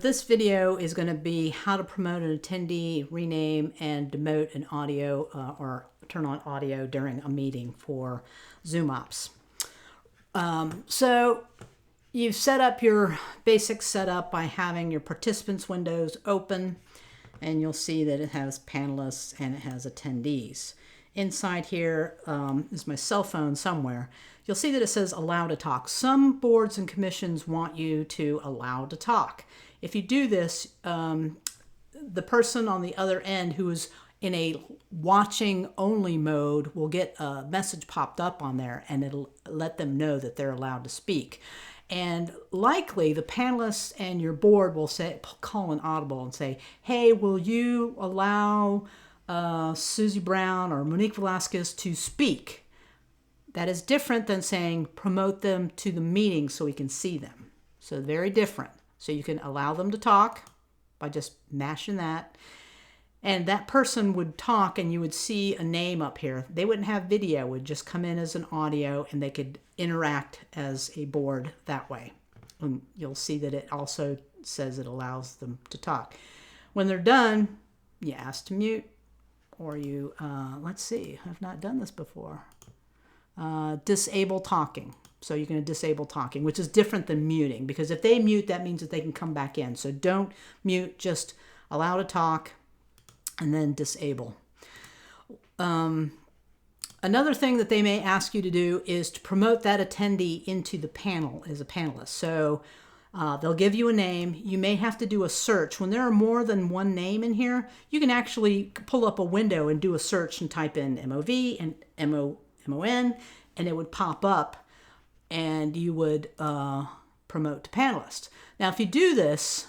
This video is going to be how to promote an attendee, rename, and demote an audio or turn on audio during a meeting for Zoom Ops. So you've set up your basic setup by having your participants windows open, and you'll see that it has panelists and it has attendees. Inside here is my cell phone somewhere. You'll see that it says allow to talk. Some boards and commissions want you to allow to talk. If you do this, the person on the other end who is in a watching only mode will get a message popped up on there, and it'll let them know that they're allowed to speak. And likely the panelists and your board will say, call an audible and say, hey, will you allow Susie Brown or Monique Velasquez to speak? That is different than saying promote them to the meeting so we can see them. So very different. So you can allow them to talk by just mashing that. And that person would talk and you would see a name up here. They wouldn't have video, it would just come in as an audio and they could interact as a board that way. And you'll see that it also says it allows them to talk. When they're done, you ask to mute, or you, let's see, I've not done this before. Disable talking. So you're going to disable talking, which is different than muting, because if they mute, that means that they can come back in. So don't mute, just allow to talk and then disable. Another thing that they may ask you to do is to promote that attendee into the panel as a panelist. So they'll give you a name. You may have to do a search. When there are more than one name in here, you can actually pull up a window and do a search and type in MOV and MON, and it would pop up and you would promote to panelist. Now, if you do this,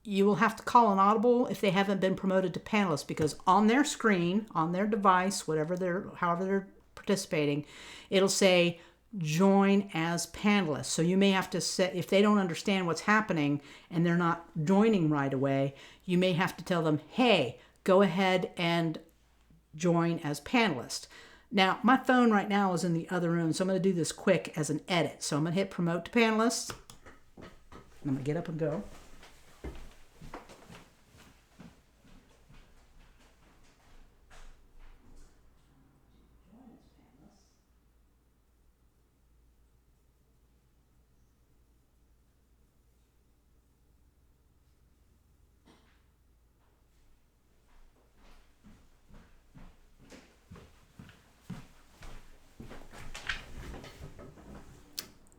you will have to call an audible if they haven't been promoted to panelist, because on their screen, on their device, however they're participating, it'll say join as panelist. So you may have to set, if they don't understand what's happening and they're not joining right away, you may have to tell them, hey, go ahead and join as panelist. Now, my phone right now is in the other room, so I'm going to do this quick as an edit. So I'm going to hit promote to panelists. I'm going to get up and go.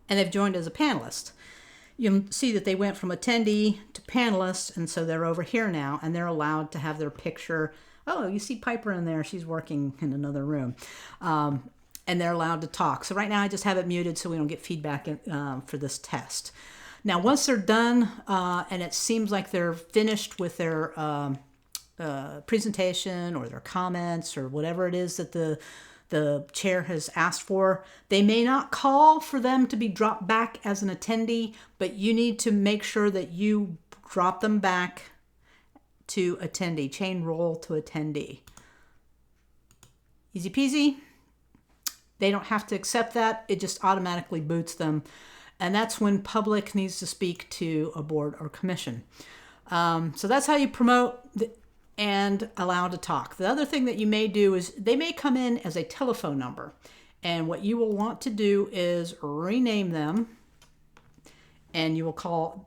And they've joined as a panelist. You'll see that they went from attendee to panelist, and so they're over here now, and they're allowed to have their picture. Oh, you see Piper in there. She's working in another room. And they're allowed to talk. So right now I just have it muted so we don't get feedback for this test. Now, once they're done, and it seems like they're finished with their presentation or their comments or whatever it is that the chair has asked for, they may not call for them to be dropped back as an attendee, but you need to make sure that you drop them back to attendee, chain roll to attendee. Easy peasy. They don't have to accept that. It just automatically boots them. And that's when public needs to speak to a board or commission. So that's how you promote and allow to talk. The other thing that you may do is they may come in as a telephone number. And what you will want to do is rename them, and you will call,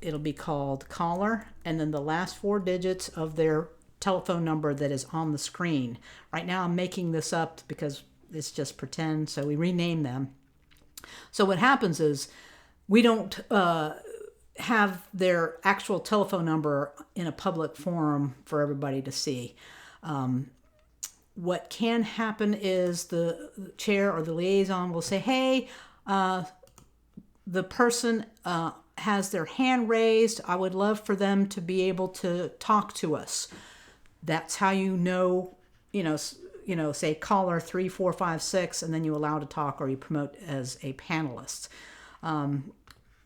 it'll be called caller, and then the last 4 digits of their telephone number that is on the screen. Right now I'm making this up because it's just pretend, so we rename them. So what happens is we don't have their actual telephone number in a public forum for everybody to see. What can happen is the chair or the liaison will say, hey, the person has their hand raised. I would love for them to be able to talk to us. That's how you know, say caller 3456, and then you allow to talk or you promote as a panelist.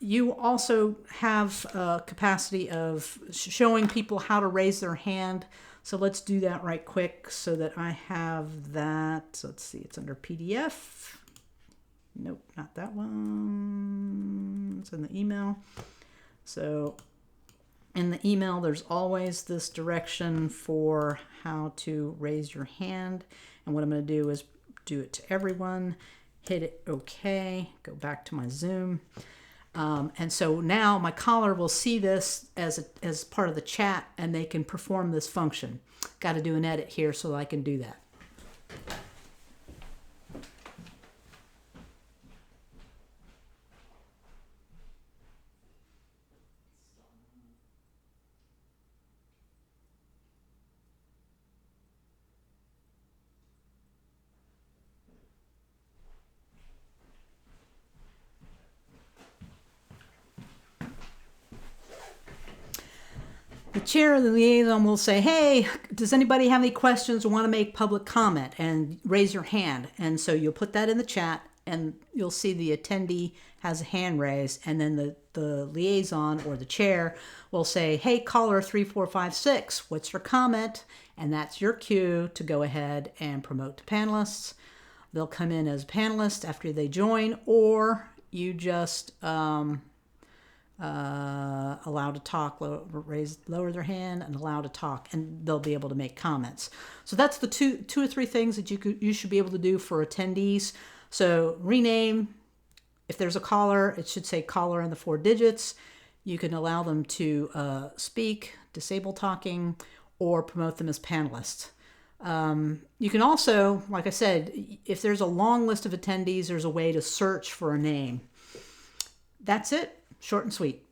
You also have a capacity of showing people how to raise their hand. So let's do that right quick so that I have that. So let's see, it's under PDF. Nope, not that one. It's in the email. So in the email, there's always this direction for how to raise your hand. And what I'm going to do is do it to everyone, hit it OK, go back to my Zoom. And so now my caller will see this as part of the chat, and they can perform this function. Got to do an edit here so I can do that. The chair of the liaison will say, hey, does anybody have any questions or want to make public comment? And raise your hand. And so you'll put that in the chat, and you'll see the attendee has a hand raised. And then the liaison or the chair will say, hey, caller 3456, what's your comment? And that's your cue to go ahead and promote the panelists. They'll come in as panelists after they join, or you just allow to talk, lower their hand and allow to talk, and they'll be able to make comments. So that's the two or three things that you should be able to do for attendees. So rename, if there's a caller, it should say caller in the 4 digits. You can allow them to speak, disable talking, or promote them as panelists. You can also, like I said, if there's a long list of attendees, there's a way to search for a name. That's it. Short and sweet.